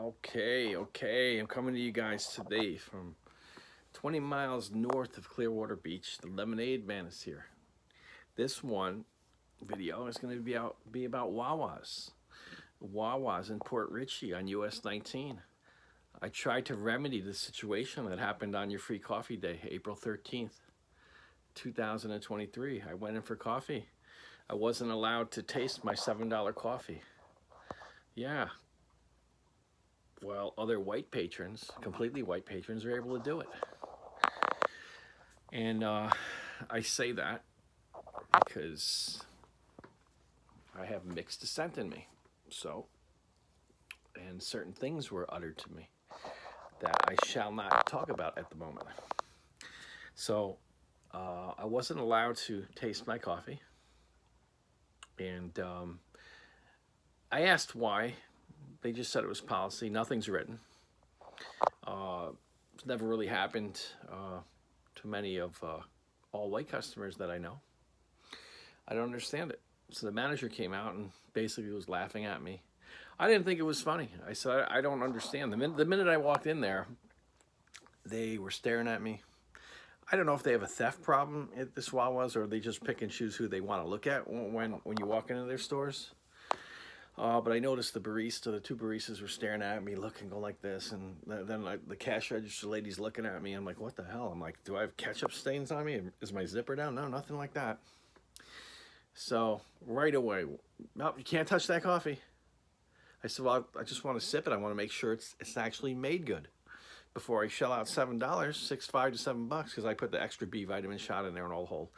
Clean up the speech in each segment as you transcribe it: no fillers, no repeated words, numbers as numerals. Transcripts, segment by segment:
Okay. I'm coming to you guys today from 20 miles north of Clearwater Beach. The Lemonade Man is here. This one video is going to be about Wawas. Wawas in Port Richey on US 19. I tried to remedy the situation that happened on your free coffee day, April 13th, 2023. I went in for coffee. I wasn't allowed to taste my $7 coffee. Yeah, well, other white patrons, completely white patrons, are able to do it. And I say that because I have mixed descent in me. So, and certain things were uttered to me that I shall not talk about at the moment. So, I wasn't allowed to taste my coffee. And I asked why. They just said it was policy. Nothing's written. It's never really happened to many of all white customers that I know. I don't understand it. So the manager came out and basically was laughing at me. I didn't think it was funny. I said, I don't understand. The minute I walked in there, they were staring at me. I don't know if they have a theft problem at this Wawa's or they just pick and choose who they want to look at when you walk into their stores. But I noticed the two baristas were staring at me, looking, go like this, and then the cash register lady's looking at me. I'm like, what the hell? I'm like, do I have ketchup stains on me? Is my zipper down? No, nothing like that. So right away, nope, you can't touch that coffee. I said, well, I just want to sip it. I want to make sure it's actually made good before I shell out $7, $6.5 to $7, because I put the extra B vitamin shot in there and all the whole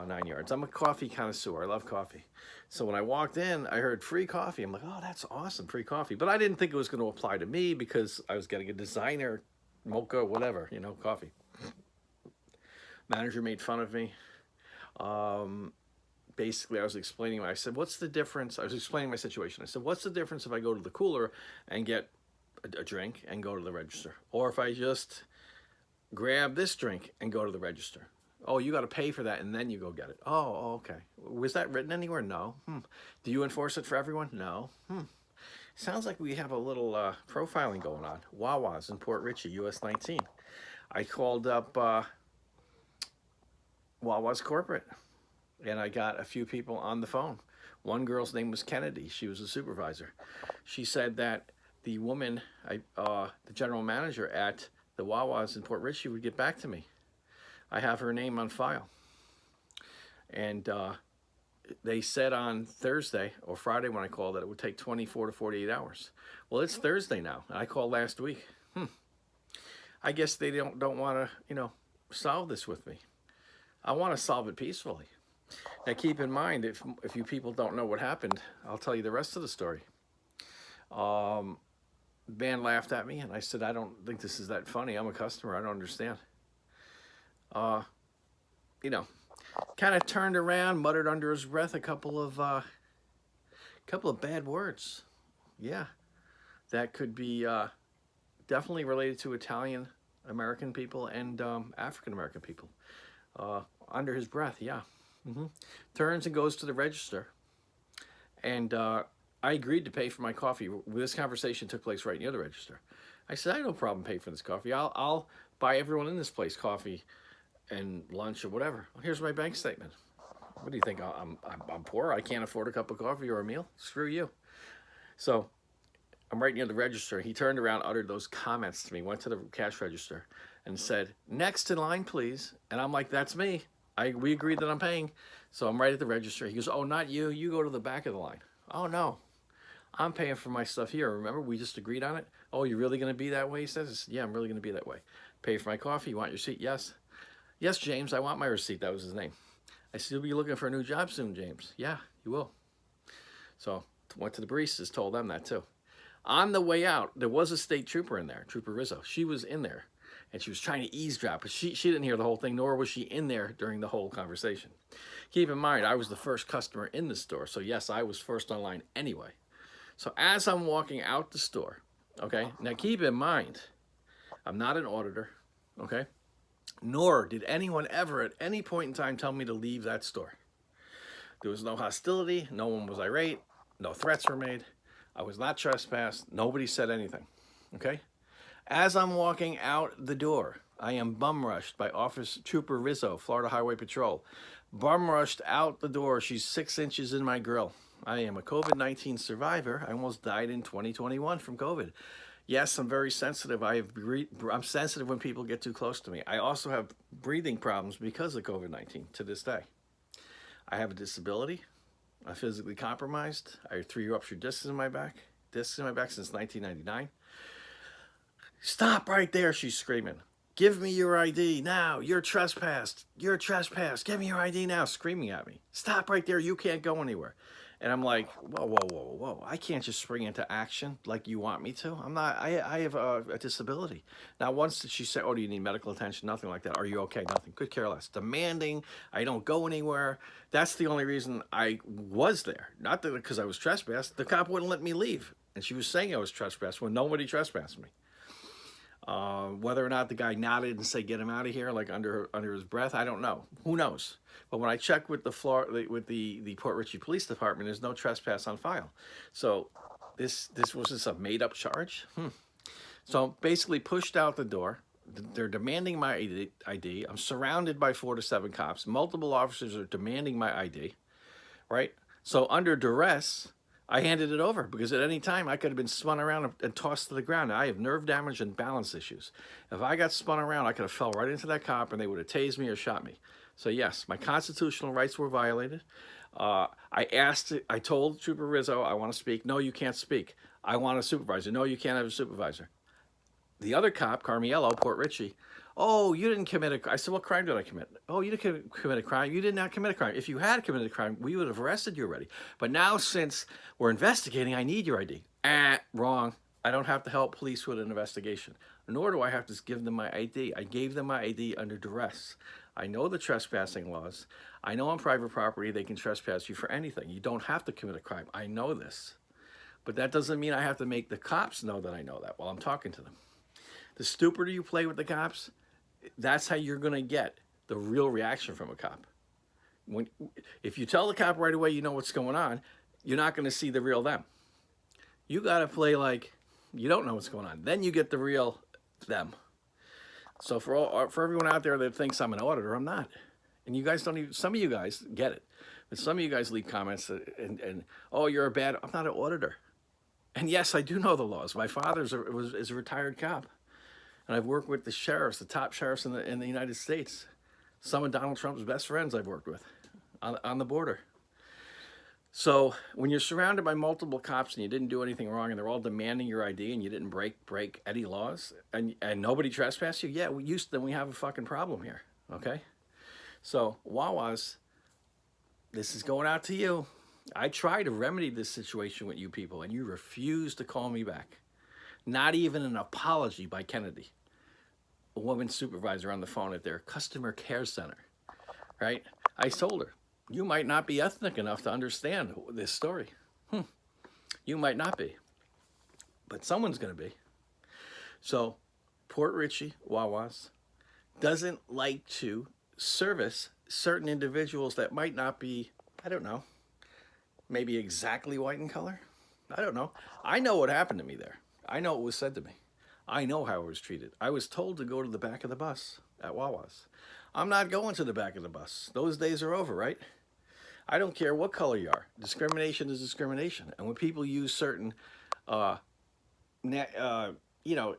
9 yards. I'm a coffee connoisseur. I love coffee. So when I walked in, I heard free coffee. I'm like, oh, that's awesome, free coffee. But I didn't think it was going to apply to me because I was getting a designer, mocha, whatever, coffee. Manager made fun of me. Basically, I was explaining, I said, what's the difference? I was explaining my situation. I said, what's the difference if I go to the cooler and get a drink and go to the register? Or if I just grab this drink and go to the register? Oh, you got to pay for that and then you go get it. Oh, okay. Was that written anywhere? No. Do you enforce it for everyone? No. Sounds like we have a little profiling going on. Wawa's in Port Richey, US 19. I called up Wawa's corporate and I got a few people on the phone. One girl's name was Kennedy. She was a supervisor. She said that the woman, the general manager at the Wawa's in Port Richey, would get back to me. I have her name on file. And they said on Thursday or Friday when I called that it would take 24 to 48 hours. Well, it's Thursday now. I called last week. I guess they don't want to, solve this with me. I want to solve it peacefully. Now, keep in mind, if you people don't know what happened, I'll tell you the rest of the story. The man laughed at me, and I said, I don't think this is that funny. I'm a customer. I don't understand. Kind of turned around, muttered under his breath a couple of bad words. Yeah, that could be definitely related to Italian American people and African American people. Under his breath, yeah. Turns and goes to the register, and I agreed to pay for my coffee. This conversation took place right near the register. I said, I have no problem paying for this coffee. I'll buy everyone in this place coffee and lunch or whatever. Here's my bank statement. What do you think? I'm poor. I can't afford a cup of coffee or a meal. Screw you. So I'm right near the register. He turned around, uttered those comments to me, went to the cash register and said, next in line, please. And I'm like, that's me. We agreed that I'm paying. So I'm right at the register. He goes, oh, not you. You go to the back of the line. Oh, no. I'm paying for my stuff here. Remember, we just agreed on it. Oh, you're really going to be that way? He says, yeah, I'm really going to be that way. Pay for my coffee. You want your seat? Yes. Yes, James, I want my receipt. That was his name. I said, you'll be looking for a new job soon, James. Yeah, you will. So went to the baristas, told them that too. On the way out, there was a state trooper in there, Trooper Rizzo. She was in there, and she was trying to eavesdrop, but she didn't hear the whole thing, nor was she in there during the whole conversation. Keep in mind, I was the first customer in the store, so yes, I was first online anyway. So as I'm walking out the store, okay, now keep in mind, I'm not an auditor, okay? Nor did anyone ever at any point in time tell me to leave that store. There was no hostility, no one was irate, no threats were made. I was not trespassed. Nobody said anything. Okay? As I'm walking out the door, I am bum rushed by Officer Trooper Rizzo, Florida Highway Patrol. Bum rushed out the door. She's 6 inches in my grill. I am a COVID-19 survivor. I almost died in 2021 from COVID. Yes, I'm very sensitive. I'm sensitive when people get too close to me. I also have breathing problems because of COVID-19 to this day. I have a disability. I'm physically compromised. I have 3 ruptured discs in my back. Discs in my back since 1999. Stop right there, she's screaming. Give me your ID now. You're trespassed. You're trespassed. Give me your ID now, screaming at me. Stop right there. You can't go anywhere. And I'm like, whoa, whoa, whoa, whoa. I can't just spring into action like you want me to. I'm not, I have a disability. Not once did she say, oh, do you need medical attention? Nothing like that. Are you okay? Nothing. Could care less. Demanding. I don't go anywhere. That's the only reason I was there. Not that because I was trespassed. The cop wouldn't let me leave. And she was saying I was trespassed when nobody trespassed me. Whether or not the guy nodded and said, get him out of here, like under his breath, I don't know. Who knows? But when I checked with the Port Richey Police Department, there's no trespass on file. So this was just a made-up charge? So I'm basically pushed out the door. They're demanding my ID. I'm surrounded by 4 to 7 cops. Multiple officers are demanding my ID, right? So under duress, I handed it over because at any time I could have been spun around and tossed to the ground. I have nerve damage and balance issues. If I got spun around, I could have fell right into that cop and they would have tased me or shot me. So yes, my constitutional rights were violated. I told Trooper Rizzo, I want to speak. No, you can't speak. I want a supervisor. No, you can't have a supervisor. The other cop, Carmiello, Port Richey, oh, you didn't commit a... I said, what crime did I commit? Oh, you didn't commit a crime. You did not commit a crime. If you had committed a crime, we would have arrested you already. But now, since we're investigating, I need your ID. Wrong. I don't have to help police with an investigation. Nor do I have to give them my ID. I gave them my ID under duress. I know the trespassing laws. I know on private property they can trespass you for anything. You don't have to commit a crime. I know this. But that doesn't mean I have to make the cops know that I know that while I'm talking to them. The stupider you play with the cops, that's how you're going to get the real reaction from a cop. If you tell the cop right away you know what's going on, you're not going to see the real them. You got to play like you don't know what's going on. Then you get the real them. So for everyone out there that thinks I'm an auditor, I'm not. And you guys don't even, some of you guys get it. But some of you guys leave comments and oh, you're a bad, I'm not an auditor. And yes, I do know the laws. My father is a retired cop. And I've worked with the sheriffs, the top sheriffs in the United States. Some of Donald Trump's best friends I've worked with on the border. So when you're surrounded by multiple cops and you didn't do anything wrong and they're all demanding your ID and you didn't break any laws and nobody trespassed you, yeah, then we have a fucking problem here, okay? So Wawas, this is going out to you. I try to remedy this situation with you people and you refuse to call me back. Not even an apology by Kennedy, a woman supervisor on the phone at their customer care center, right? I told her, you might not be ethnic enough to understand this story. You might not be, but someone's going to be. So Port Richey, Wawas, doesn't like to service certain individuals that might not be, I don't know, maybe exactly white in color. I don't know. I know what happened to me there. I know what was said to me. I know how I was treated. I was told to go to the back of the bus at Wawa's. I'm not going to the back of the bus. Those days are over, right? I don't care what color you are. Discrimination is discrimination. And when people use certain,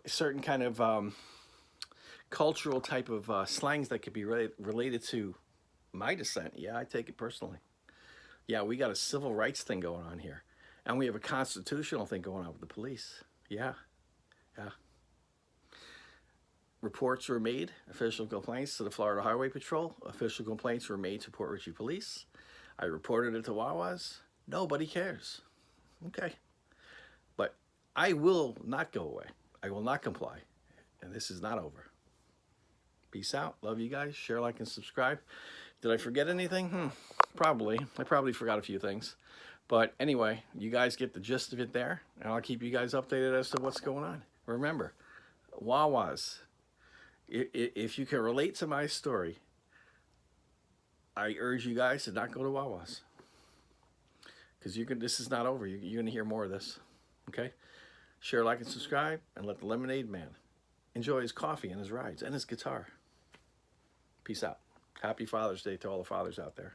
certain kind of cultural type of slangs that could be related to my descent, yeah, I take it personally. Yeah, we got a civil rights thing going on here. And we have a constitutional thing going on with the police. Yeah. Reports were made, official complaints to the Florida Highway Patrol. Official complaints were made to Port Richey Police. I reported it to Wawa's. Nobody cares. Okay. But I will not go away. I will not comply. And this is not over. Peace out. Love you guys. Share, like, and subscribe. Did I forget anything? Probably. I probably forgot a few things. But anyway, you guys get the gist of it there, and I'll keep you guys updated as to what's going on. Remember, Wawa's, if you can relate to my story, I urge you guys to not go to Wawa's. Because this is not over. You're going to hear more of this. Okay? Share, like, and subscribe, and let the lemonade man enjoy his coffee and his rides and his guitar. Peace out. Happy Father's Day to all the fathers out there.